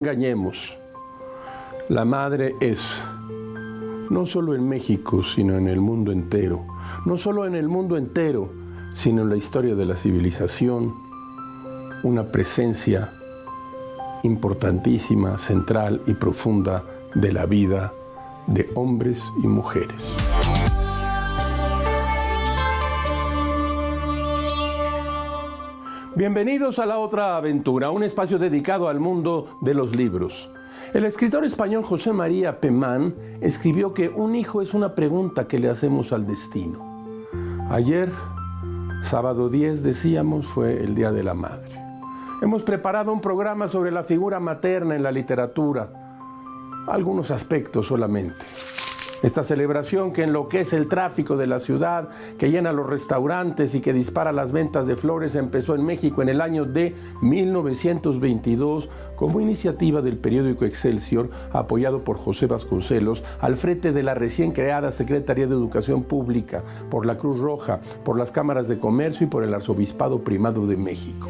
Engañemos. La madre es, no solo en México, sino en el mundo entero. No solo en el mundo entero, sino en la historia de la civilización, una presencia importantísima, central y profunda de la vida de hombres y mujeres. Bienvenidos a La Otra Aventura, un espacio dedicado al mundo de los libros. El escritor español José María Pemán escribió que un hijo es una pregunta que le hacemos al destino. Ayer, sábado 10, decíamos, fue el Día de la Madre. Hemos preparado un programa sobre la figura materna en la literatura, algunos aspectos solamente. Esta celebración que enloquece el tráfico de la ciudad, que llena los restaurantes y que dispara las ventas de flores, empezó en México en el año de 1922 como iniciativa del periódico Excelsior, apoyado por José Vasconcelos, al frente de la recién creada Secretaría de Educación Pública, por la Cruz Roja, por las cámaras de comercio y por el Arzobispado Primado de México.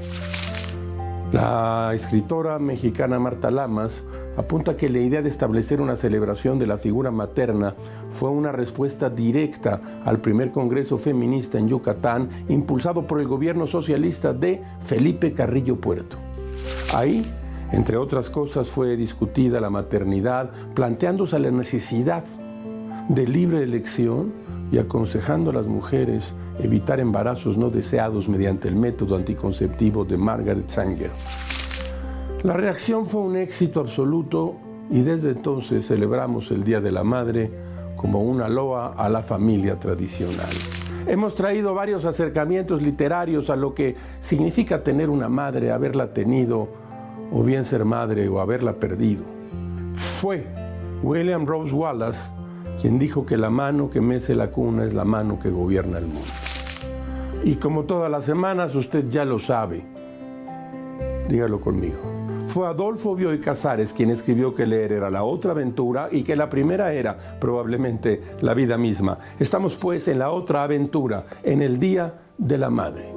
La escritora mexicana Marta Lamas apunta que la idea de establecer una celebración de la figura materna fue una respuesta directa al primer Congreso Feminista en Yucatán, impulsado por el gobierno socialista de Felipe Carrillo Puerto. Ahí, entre otras cosas, fue discutida la maternidad, planteándose la necesidad de libre elección y aconsejando a las mujeres evitar embarazos no deseados mediante el método anticonceptivo de Margaret Sanger. La reacción fue un éxito absoluto y desde entonces celebramos el Día de la Madre como una loa a la familia tradicional. Hemos traído varios acercamientos literarios a lo que significa tener una madre, haberla tenido, o bien ser madre o haberla perdido. Fue William Rose Wallace quien dijo que la mano que mece la cuna es la mano que gobierna el mundo. Y como todas las semanas, usted ya lo sabe. Dígalo conmigo. Fue Adolfo Bioy Casares quien escribió que leer era la otra aventura y que la primera era probablemente la vida misma. Estamos pues en la otra aventura, en el Día de la Madre.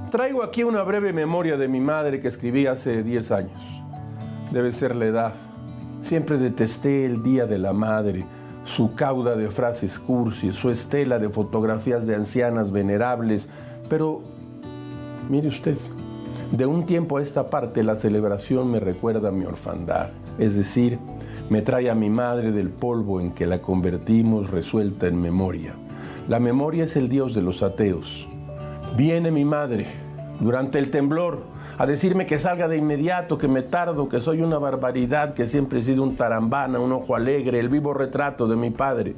Traigo aquí una breve memoria de mi madre que escribí hace 10 años. Debe ser la edad. Siempre detesté el Día de la Madre, su cauda de frases cursis, su estela de fotografías de ancianas venerables. Pero, mire usted, de un tiempo a esta parte la celebración me recuerda a mi orfandad. Es decir, me trae a mi madre del polvo en que la convertimos resuelta en memoria. La memoria es el Dios de los ateos. Viene mi madre, durante el temblor, a decirme que salga de inmediato, que me tardo, que soy una barbaridad, que siempre he sido un tarambana, un ojo alegre, el vivo retrato de mi padre.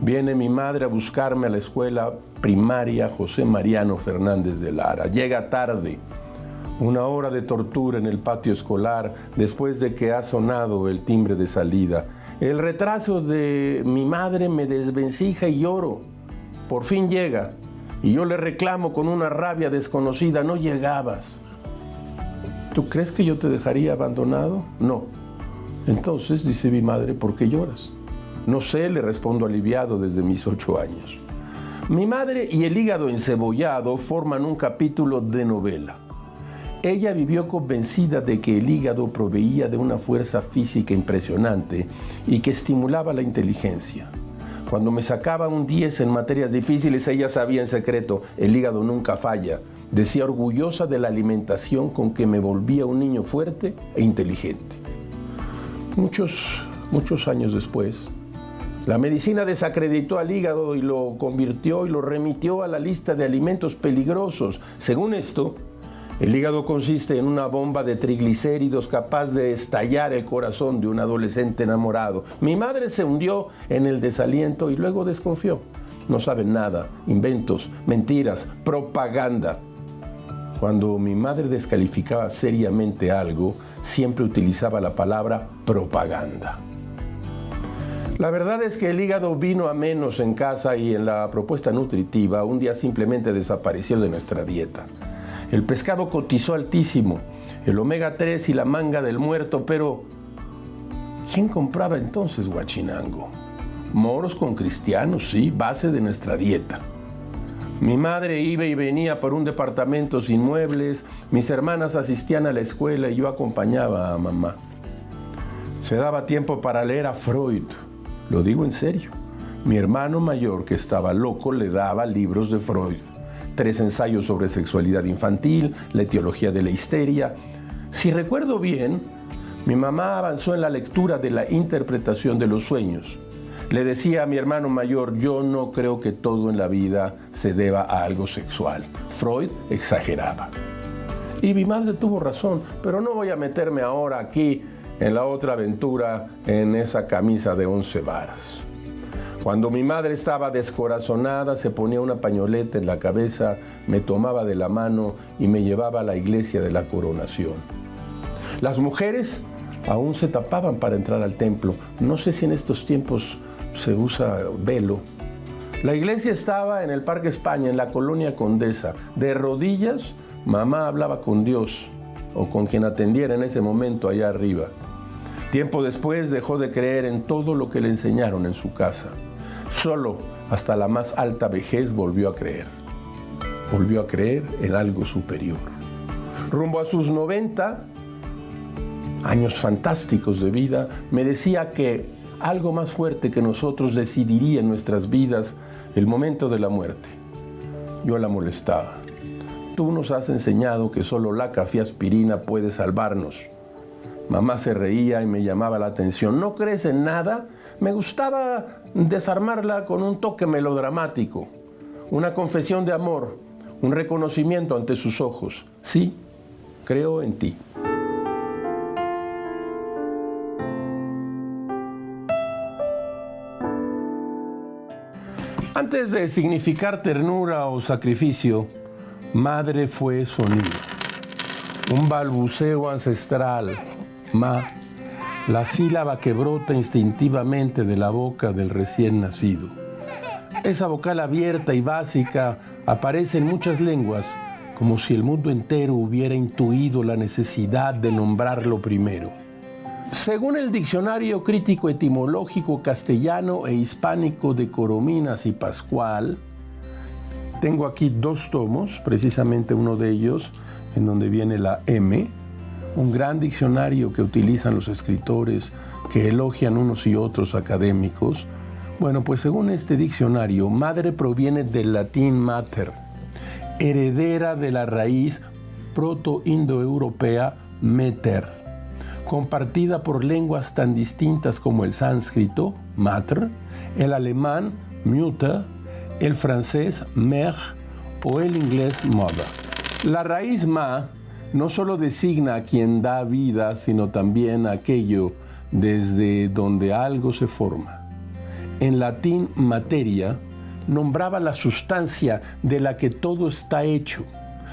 Viene mi madre a buscarme a la escuela primaria José Mariano Fernández de Lara. Llega tarde, una hora de tortura en el patio escolar, después de que ha sonado el timbre de salida. El retraso de mi madre me desvencija y lloro. Por fin llega, y yo le reclamo con una rabia desconocida: no llegabas. ¿Tú crees que yo te dejaría abandonado? No. Entonces, dice mi madre, ¿por qué lloras? No sé, le respondo aliviado desde mis 8 años. Mi madre y el hígado encebollado forman un capítulo de novela. Ella vivió convencida de que el hígado proveía de una fuerza física impresionante y que estimulaba la inteligencia. Cuando me sacaba un 10 en materias difíciles, ella sabía en secreto: el hígado nunca falla. Decía orgullosa de la alimentación con que me volvía un niño fuerte e inteligente. Muchos años después, la medicina desacreditó al hígado y lo convirtió y lo remitió a la lista de alimentos peligrosos. Según esto, el hígado consiste en una bomba de triglicéridos capaz de estallar el corazón de un adolescente enamorado. Mi madre se hundió en el desaliento y luego desconfió. No saben nada, inventos, mentiras, propaganda. Cuando mi madre descalificaba seriamente algo, siempre utilizaba la palabra propaganda. La verdad es que el hígado vino a menos en casa y en la propuesta nutritiva un día simplemente desapareció de nuestra dieta. El pescado cotizó altísimo, el omega 3 y la manga del muerto, pero ¿quién compraba entonces guachinango? Moros con cristianos, sí, base de nuestra dieta. Mi madre iba y venía por un departamento sin muebles, mis hermanas asistían a la escuela y yo acompañaba a mamá. Se daba tiempo para leer a Freud, lo digo en serio. Mi hermano mayor, que estaba loco, le daba libros de Freud. 3 ensayos sobre sexualidad infantil, la etiología de la histeria. Si recuerdo bien, mi mamá avanzó en la lectura de la interpretación de los sueños. Le decía a mi hermano mayor, yo no creo que todo en la vida se deba a algo sexual. Freud exageraba. Y mi madre tuvo razón, pero no voy a meterme ahora aquí en la otra aventura en esa camisa de 11 varas. Cuando mi madre estaba descorazonada, se ponía una pañoleta en la cabeza, me tomaba de la mano y me llevaba a la iglesia de la Coronación. Las mujeres aún se tapaban para entrar al templo. No sé si en estos tiempos se usa velo. La iglesia estaba en el Parque España, en la Colonia Condesa. De rodillas, mamá hablaba con Dios o con quien atendiera en ese momento allá arriba. Tiempo después dejó de creer en todo lo que le enseñaron en su casa. Solo hasta la más alta vejez volvió a creer. Volvió a creer en algo superior. Rumbo a sus 90 años fantásticos de vida, me decía que algo más fuerte que nosotros decidiría en nuestras vidas el momento de la muerte. Yo la molestaba. Tú nos has enseñado que solo la cafeaspirina puede salvarnos. Mamá se reía y me llamaba la atención. ¿No crees en nada? Me gustaba desarmarla con un toque melodramático, una confesión de amor, un reconocimiento ante sus ojos. Sí, creo en ti. Antes de significar ternura o sacrificio, madre fue sonido. Un balbuceo ancestral, ma, la sílaba que brota instintivamente de la boca del recién nacido. Esa vocal abierta y básica aparece en muchas lenguas, como si el mundo entero hubiera intuido la necesidad de nombrarlo primero. Según el Diccionario Crítico Etimológico Castellano e Hispánico de Corominas y Pascual, tengo aquí 2 tomos, precisamente uno de ellos, en donde viene la M, un gran diccionario que utilizan los escritores que elogian unos y otros académicos. Bueno, pues según este diccionario, madre proviene del latín mater, heredera de la raíz proto-indoeuropea meter, compartida por lenguas tan distintas como el sánscrito, matr, el alemán, Mutter, el francés, mère, o el inglés, mother. La raíz ma no solo designa a quien da vida, sino también a aquello desde donde algo se forma. En latín, materia nombraba la sustancia de la que todo está hecho.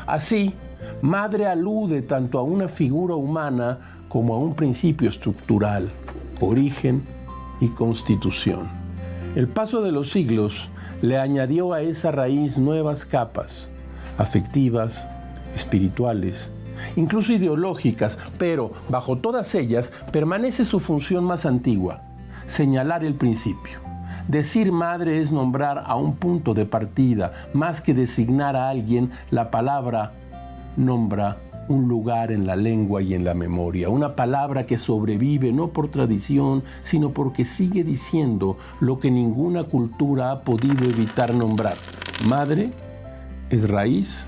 Así, madre alude tanto a una figura humana como a un principio estructural, origen y constitución. El paso de los siglos le añadió a esa raíz nuevas capas, afectivas, espirituales, incluso ideológicas, pero bajo todas ellas permanece su función más antigua, señalar el principio. Decir madre es nombrar a un punto de partida, más que designar a alguien. La palabra nombra un lugar en la lengua y en la memoria, una palabra que sobrevive no por tradición, sino porque sigue diciendo lo que ninguna cultura ha podido evitar nombrar. Madre es raíz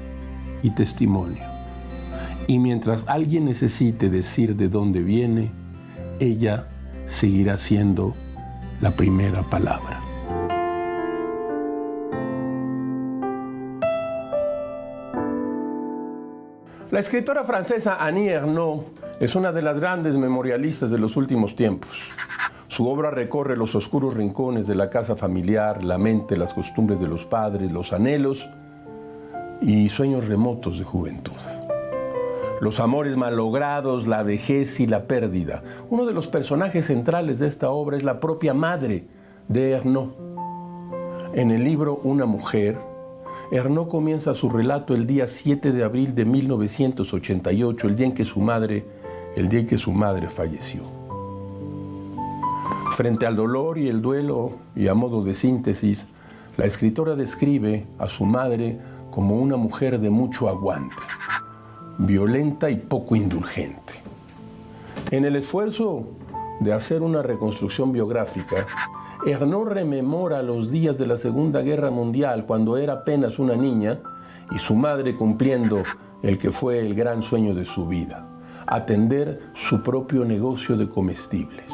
y testimonio. Y mientras alguien necesite decir de dónde viene, ella seguirá siendo la primera palabra. La escritora francesa Annie Ernaux es una de las grandes memorialistas de los últimos tiempos. Su obra recorre los oscuros rincones de la casa familiar, la mente, las costumbres de los padres, los anhelos y sueños remotos de juventud. Los amores malogrados, la vejez y la pérdida. Uno de los personajes centrales de esta obra es la propia madre de Ernaux. En el libro Una mujer, Ernaux comienza su relato el día 7 de abril de 1988, el día en que su madre falleció. Frente al dolor y el duelo, y a modo de síntesis, la escritora describe a su madre como una mujer de mucho aguante, violenta y poco indulgente. En el esfuerzo de hacer una reconstrucción biográfica, Ernaux rememora los días de la Segunda Guerra Mundial, cuando era apenas una niña, y su madre cumpliendo el que fue el gran sueño de su vida, atender su propio negocio de comestibles.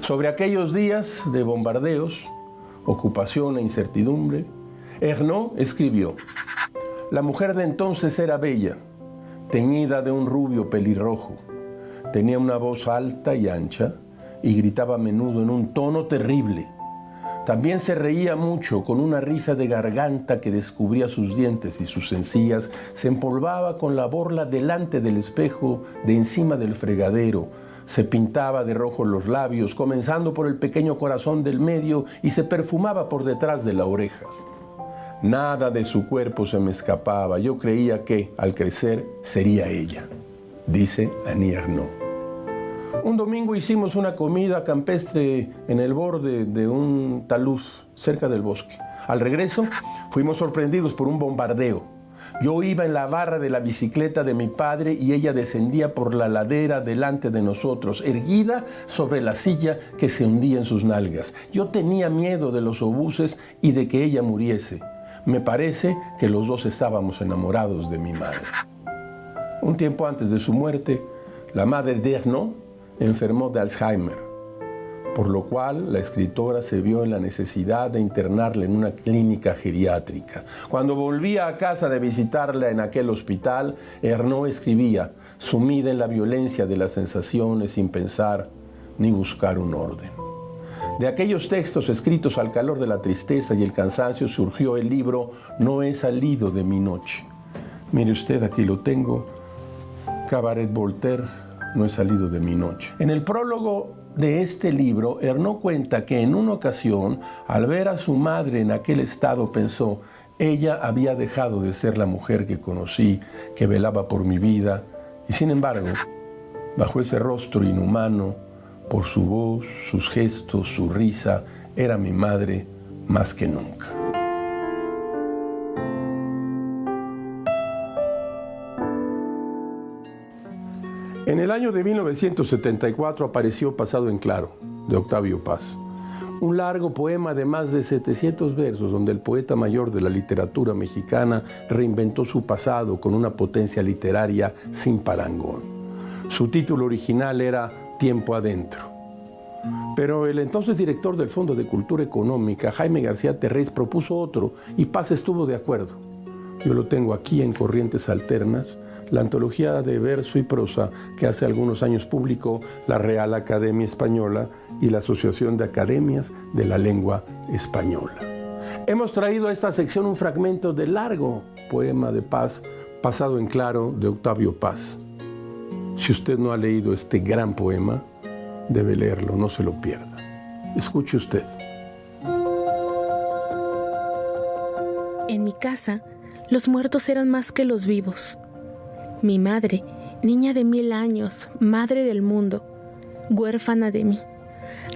Sobre aquellos días de bombardeos, ocupación e incertidumbre, Ernaux escribió: la mujer de entonces era bella, teñida de un rubio pelirrojo, tenía una voz alta y ancha y gritaba a menudo en un tono terrible. También se reía mucho, con una risa de garganta que descubría sus dientes, y sus encías se empolvaba con la borla delante del espejo de encima del fregadero. Se pintaba de rojo los labios, comenzando por el pequeño corazón del medio, y se perfumaba por detrás de la oreja. Nada de su cuerpo se me escapaba. Yo creía que, al crecer, sería ella, dice Annie Ernaux. Un domingo hicimos una comida campestre en el borde de un talud cerca del bosque. Al regreso, fuimos sorprendidos por un bombardeo. Yo iba en la barra de la bicicleta de mi padre y ella descendía por la ladera delante de nosotros, erguida sobre la silla que se hundía en sus nalgas. Yo tenía miedo de los obuses y de que ella muriese. Me parece que los dos estábamos enamorados de mi madre. Un tiempo antes de su muerte, la madre de Ernaux enfermó de Alzheimer, por lo cual la escritora se vio en la necesidad de internarla en una clínica geriátrica. Cuando volvía a casa de visitarla en aquel hospital, Ernaux escribía, sumida en la violencia de las sensaciones, sin pensar ni buscar un orden. De aquellos textos escritos al calor de la tristeza y el cansancio surgió el libro No he salido de mi noche. Mire usted, aquí lo tengo, Cabaret Voltaire, No he salido de mi noche. En el prólogo de este libro, Ernaux cuenta que en una ocasión, al ver a su madre en aquel estado, pensó, ella había dejado de ser la mujer que conocí, que velaba por mi vida, y sin embargo, bajo ese rostro inhumano, por su voz, sus gestos, su risa, era mi madre más que nunca. En el año de 1974 apareció Pasado en Claro, de Octavio Paz, un largo poema de más de 700 versos donde el poeta mayor de la literatura mexicana reinventó su pasado con una potencia literaria sin parangón. Su título original era Tiempo Adentro. Pero el entonces director del Fondo de Cultura Económica, Jaime García Terrés, propuso otro y Paz estuvo de acuerdo. Yo lo tengo aquí en Corrientes Alternas, la antología de verso y prosa que hace algunos años publicó la Real Academia Española y la Asociación de Academias de la Lengua Española. Hemos traído a esta sección un fragmento del largo poema de Paz, Pasado en Claro, de Octavio Paz. Si usted no ha leído este gran poema, debe leerlo, no se lo pierda. Escuche usted. En mi casa, los muertos eran más que los vivos. Mi madre, niña de 1000 años, madre del mundo, huérfana de mí,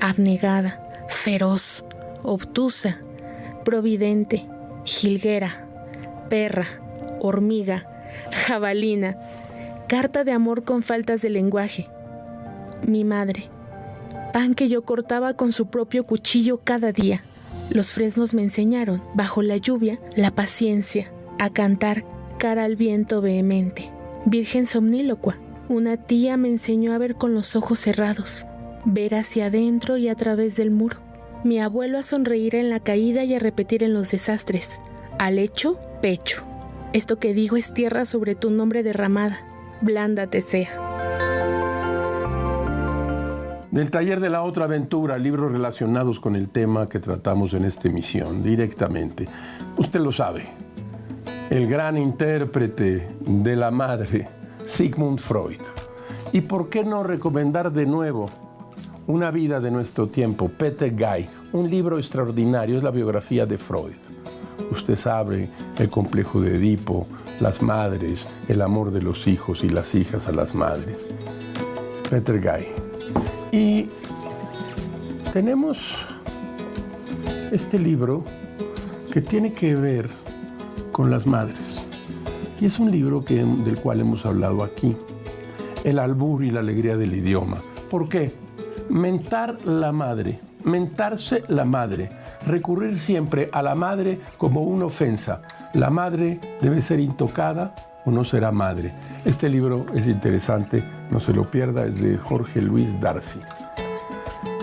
abnegada, feroz, obtusa, providente, jilguera, perra, hormiga, jabalina, carta de amor con faltas de lenguaje. Mi madre, pan que yo cortaba con su propio cuchillo cada día. Los fresnos me enseñaron, bajo la lluvia, la paciencia, a cantar cara al viento vehemente. Virgen somnílocua, una tía me enseñó a ver con los ojos cerrados, ver hacia adentro y a través del muro. Mi abuelo a sonreír en la caída y a repetir en los desastres. Al hecho, pecho. Esto que digo es tierra sobre tu nombre derramada. Blanda te sea. Del taller de La Otra Aventura, libros relacionados con el tema que tratamos en esta emisión, directamente. Usted lo sabe. El gran intérprete de la madre, Sigmund Freud. ¿Y por qué no recomendar de nuevo Una vida de nuestro tiempo, Peter Guy, un libro extraordinario, es la biografía de Freud. Usted sabe el complejo de Edipo, las madres, el amor de los hijos y las hijas a las madres. Peter Guy. Y tenemos este libro que tiene que ver con las madres. Y es un libro del cual hemos hablado aquí. El albur y la alegría del idioma. ¿Por qué? Mentarse la madre, recurrir siempre a la madre como una ofensa. La madre debe ser intocada o no será madre. Este libro es interesante, no se lo pierda, es de Jorge Luis Darcy.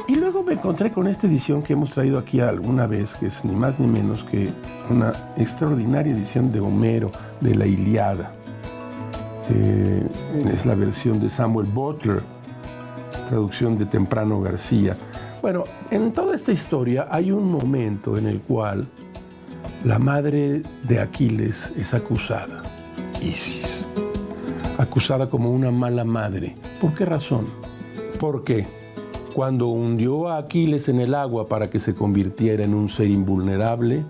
Y luego me encontré con esta edición que hemos traído aquí alguna vez, que es ni más ni menos que una extraordinaria edición de Homero, de la Ilíada. Es la versión de Samuel Butler, traducción de Temprano García. Bueno, en toda esta historia hay un momento en el cual la madre de Aquiles es acusada, Isis, acusada como una mala madre. ¿Por qué razón? Porque cuando hundió a Aquiles en el agua para que se convirtiera en un ser invulnerable,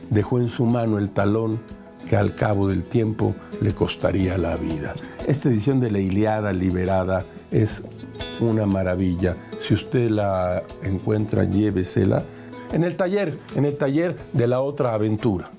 dejó en su mano el talón que al cabo del tiempo le costaría la vida. Esta edición de la Ilíada liberada es una maravilla. Si usted la encuentra, llévesela en el taller de La Otra Aventura.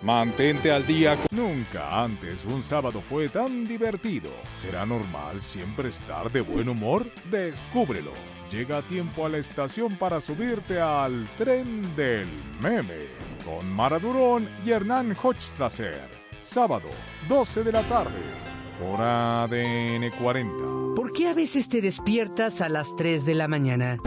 Mantente al día. Nunca antes un sábado fue tan divertido. ¿Será normal siempre estar de buen humor? Descúbrelo. Llega a tiempo a la estación para subirte al tren del meme con Mara Durón y Hernán Hochstrasser. Sábado, 12 de la tarde, por ADN 40. ¿Por qué a veces te despiertas a las 3 de la mañana?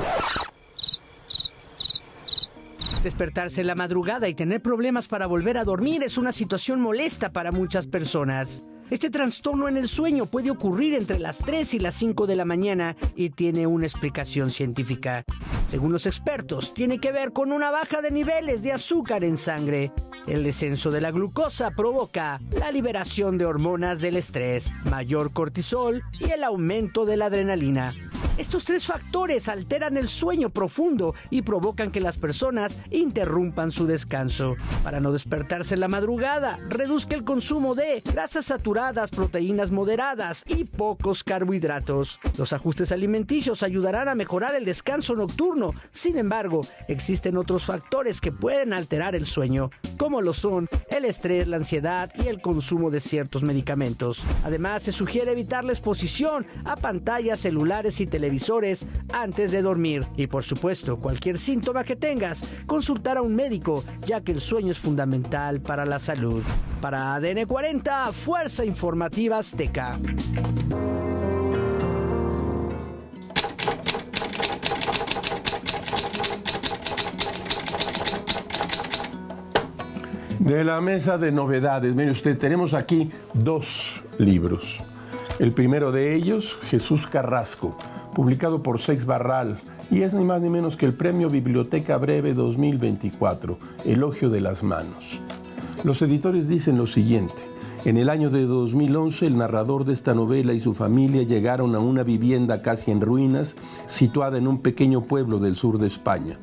Despertarse en la madrugada y tener problemas para volver a dormir es una situación molesta para muchas personas. Este trastorno en el sueño puede ocurrir entre las 3 y las 5 de la mañana y tiene una explicación científica. Según los expertos, tiene que ver con una baja de niveles de azúcar en sangre. El descenso de la glucosa provoca la liberación de hormonas del estrés, mayor cortisol y el aumento de la adrenalina. Estos tres factores alteran el sueño profundo y provocan que las personas interrumpan su descanso. Para no despertarse en la madrugada, reduzca el consumo de grasas saturadas, proteínas moderadas y pocos carbohidratos. Los ajustes alimenticios ayudarán a mejorar el descanso nocturno. Sin embargo, existen otros factores que pueden alterar el sueño, como lo son el estrés, la ansiedad y el consumo de ciertos medicamentos. Además, se sugiere evitar la exposición a pantallas, celulares y televisores antes de dormir. Y por supuesto, cualquier síntoma que tengas, consultar a un médico, ya que el sueño es fundamental para la salud. Para ADN 40, Fuerza Informativa Azteca. De la mesa de novedades, mire usted, tenemos aquí 2 libros. El primero de ellos, Jesús Carrasco, publicado por Sex Barral, y es ni más ni menos que el Premio Biblioteca Breve 2024, Elogio de las Manos. Los editores dicen lo siguiente: en el año de 2011, el narrador de esta novela y su familia llegaron a una vivienda casi en ruinas, situada en un pequeño pueblo del sur de España.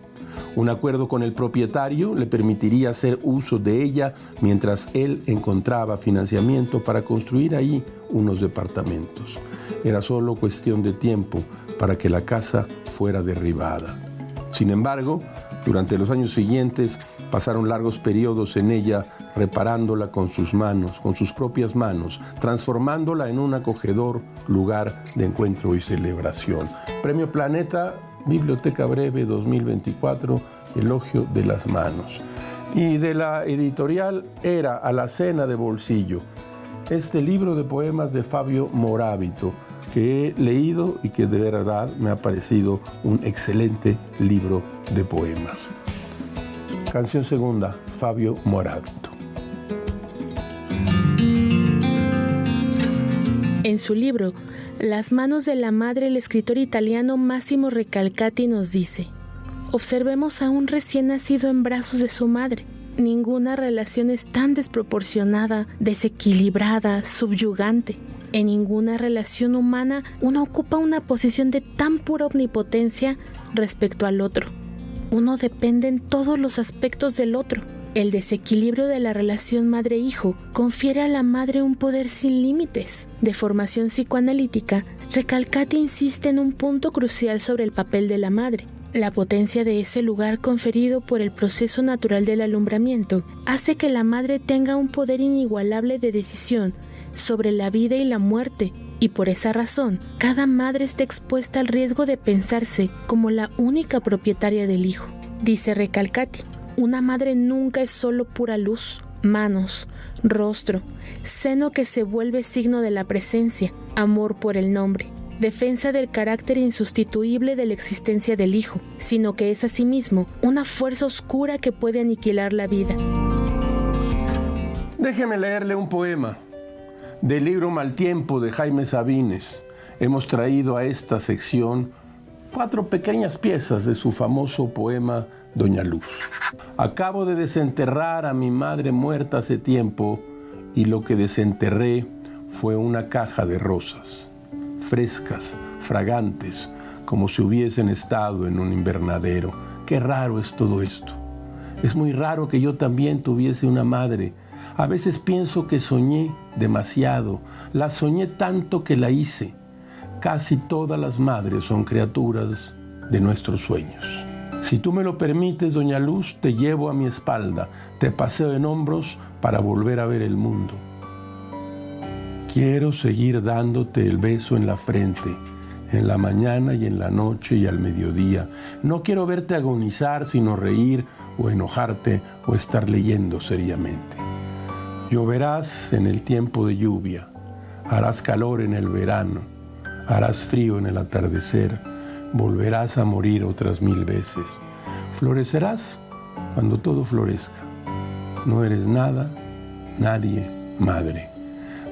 Un acuerdo con el propietario le permitiría hacer uso de ella mientras él encontraba financiamiento para construir ahí unos departamentos. Era solo cuestión de tiempo para que la casa fuera derribada. Sin embargo, durante los años siguientes pasaron largos periodos en ella reparándola con sus manos, con sus propias manos, transformándola en un acogedor lugar de encuentro y celebración. Premio Planeta, Biblioteca Breve 2024, Elogio de las Manos. Y de la editorial Era Alacena de Bolsillo, este libro de poemas de Fabio Morábito, que he leído y que de verdad me ha parecido un excelente libro de poemas. Canción segunda, Fabio Morábito. En su libro Las manos de la madre, el escritor italiano Massimo Recalcati nos dice: observemos a un recién nacido en brazos de su madre. Ninguna relación es tan desproporcionada, desequilibrada, subyugante. En ninguna relación humana uno ocupa una posición de tan pura omnipotencia respecto al otro. Uno depende en todos los aspectos del otro. El desequilibrio de la relación madre-hijo confiere a la madre un poder sin límites. De formación psicoanalítica, Recalcati insiste en un punto crucial sobre el papel de la madre. La potencia de ese lugar conferido por el proceso natural del alumbramiento hace que la madre tenga un poder inigualable de decisión sobre la vida y la muerte, y por esa razón, cada madre está expuesta al riesgo de pensarse como la única propietaria del hijo. Dice Recalcati, una madre nunca es solo pura luz, manos, rostro, seno que se vuelve signo de la presencia, amor por el nombre, defensa del carácter insustituible de la existencia del hijo, sino que es asimismo una fuerza oscura que puede aniquilar la vida. Déjeme leerle un poema del libro Mal Tiempo de Jaime Sabines. Hemos traído a esta sección 4 pequeñas piezas de su famoso poema Doña Luz. Acabo de desenterrar a mi madre muerta hace tiempo y lo que desenterré fue una caja de rosas, frescas, fragantes, como si hubiesen estado en un invernadero. Qué raro es todo esto. Es muy raro que yo también tuviese una madre. A veces pienso que soñé demasiado, la soñé tanto que la hice. Casi todas las madres son criaturas de nuestros sueños. Si tú me lo permites, Doña Luz, te llevo a mi espalda, te paseo en hombros para volver a ver el mundo. Quiero seguir dándote el beso en la frente, en la mañana y en la noche y al mediodía. No quiero verte agonizar, sino reír o enojarte o estar leyendo seriamente. Lloverás en el tiempo de lluvia, harás calor en el verano, harás frío en el atardecer, volverás a morir otras 1000 veces. Florecerás cuando todo florezca. No eres nada, nadie, madre.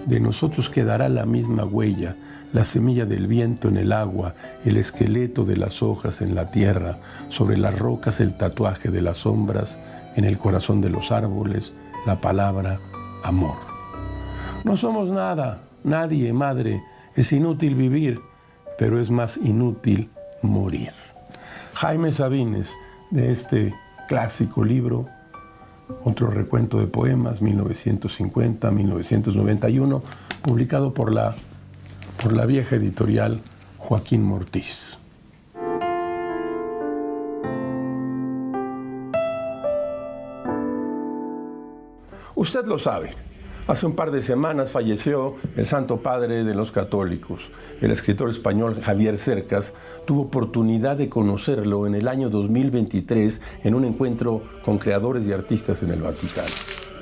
De nosotros quedará la misma huella, la semilla del viento en el agua, el esqueleto de las hojas en la tierra, sobre las rocas el tatuaje de las sombras, en el corazón de los árboles, la palabra amor. No somos nada, nadie, madre. Es inútil vivir, pero es más inútil morir. Jaime Sabines, de este clásico libro, otro recuento de poemas, 1950-1991, publicado por la vieja editorial Joaquín Mortiz. Usted lo sabe. Hace un par de semanas falleció el Santo Padre de los católicos. El escritor español Javier Cercas tuvo oportunidad de conocerlo en el año 2023 en un encuentro con creadores y artistas en el Vaticano.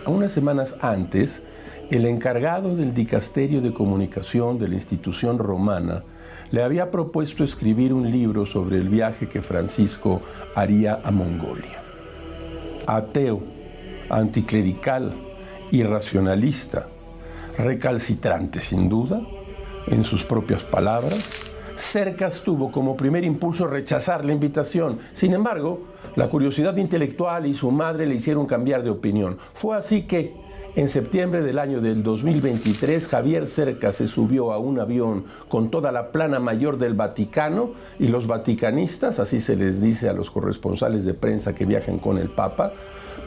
Unas semanas antes, el encargado del Dicasterio de Comunicación de la institución romana le había propuesto escribir un libro sobre el viaje que Francisco haría a Mongolia. Ateo, anticlerical, irracionalista, recalcitrante sin duda, en sus propias palabras, Cercas tuvo como primer impulso rechazar la invitación. Sin embargo, la curiosidad intelectual y su madre le hicieron cambiar de opinión. Fue así que, en septiembre del año del 2023, Javier Cercas se subió a un avión con toda la plana mayor del Vaticano y los vaticanistas, así se les dice a los corresponsales de prensa que viajan con el Papa,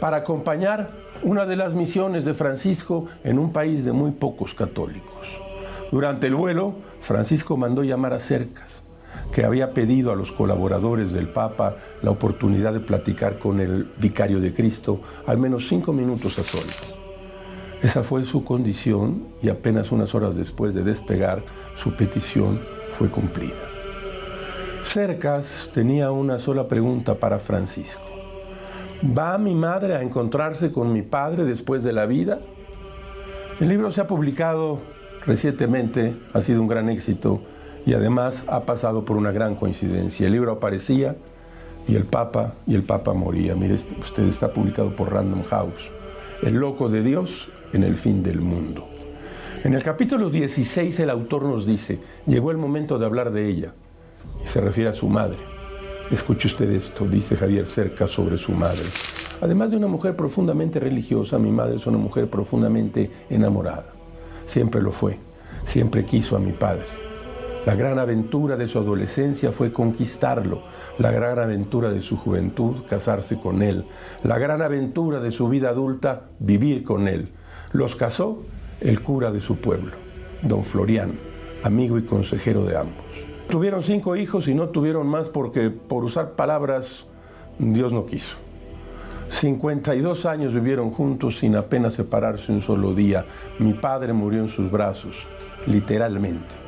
para acompañar una de las misiones de Francisco en un país de muy pocos católicos. Durante el vuelo, Francisco mandó llamar a Cercas, que había pedido a los colaboradores del Papa la oportunidad de platicar con el vicario de Cristo al menos 5 minutos a solas. Esa fue su condición y apenas unas horas después de despegar, su petición fue cumplida. Cercas tenía una sola pregunta para Francisco. ¿Va mi madre a encontrarse con mi padre después de la vida? El libro se ha publicado recientemente, ha sido un gran éxito y además ha pasado por una gran coincidencia. El libro aparecía y el Papa moría. Mire, usted está publicado por Random House. El loco de Dios en el fin del mundo. En el capítulo 16 el autor nos dice, llegó el momento de hablar de ella, y se refiere a su madre. Escuche usted esto, dice Javier Cercas sobre su madre. Además de una mujer profundamente religiosa, mi madre es una mujer profundamente enamorada. Siempre lo fue, siempre quiso a mi padre. La gran aventura de su adolescencia fue conquistarlo. La gran aventura de su juventud, casarse con él. La gran aventura de su vida adulta, vivir con él. Los casó el cura de su pueblo, don Florián, amigo y consejero de ambos. Tuvieron 5 hijos y no tuvieron más porque, por usar palabras, Dios no quiso. 52 años vivieron juntos sin apenas separarse un solo día. Mi padre murió en sus brazos, literalmente.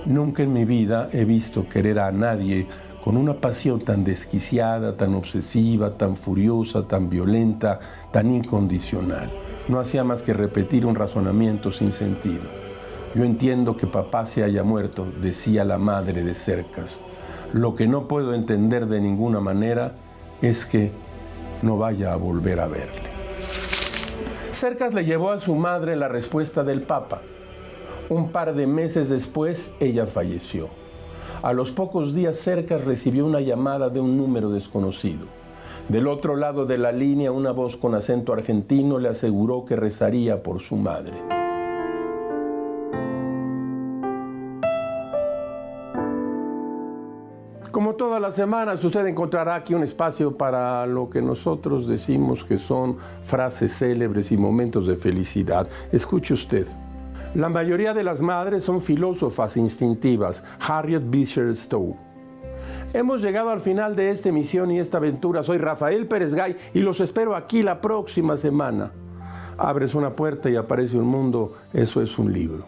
Nunca en mi vida he visto querer a nadie con una pasión tan desquiciada, tan obsesiva, tan furiosa, tan violenta, tan incondicional. No hacía más que repetir un razonamiento sin sentido. Yo entiendo que papá se haya muerto, decía la madre de Cercas. Lo que no puedo entender de ninguna manera es que no vaya a volver a verle. Cercas le llevó a su madre la respuesta del Papa. Un par de meses después, ella falleció. A los pocos días, Cercas recibió una llamada de un número desconocido. Del otro lado de la línea, una voz con acento argentino le aseguró que rezaría por su madre. Como todas las semanas, usted encontrará aquí un espacio para lo que nosotros decimos que son frases célebres y momentos de felicidad. Escuche usted. La mayoría de las madres son filósofas instintivas. Harriet Beecher Stowe. Hemos llegado al final de esta emisión y esta aventura. Soy Rafael Pérez Gay y los espero aquí la próxima semana. Abres una puerta y aparece un mundo. Eso es un libro.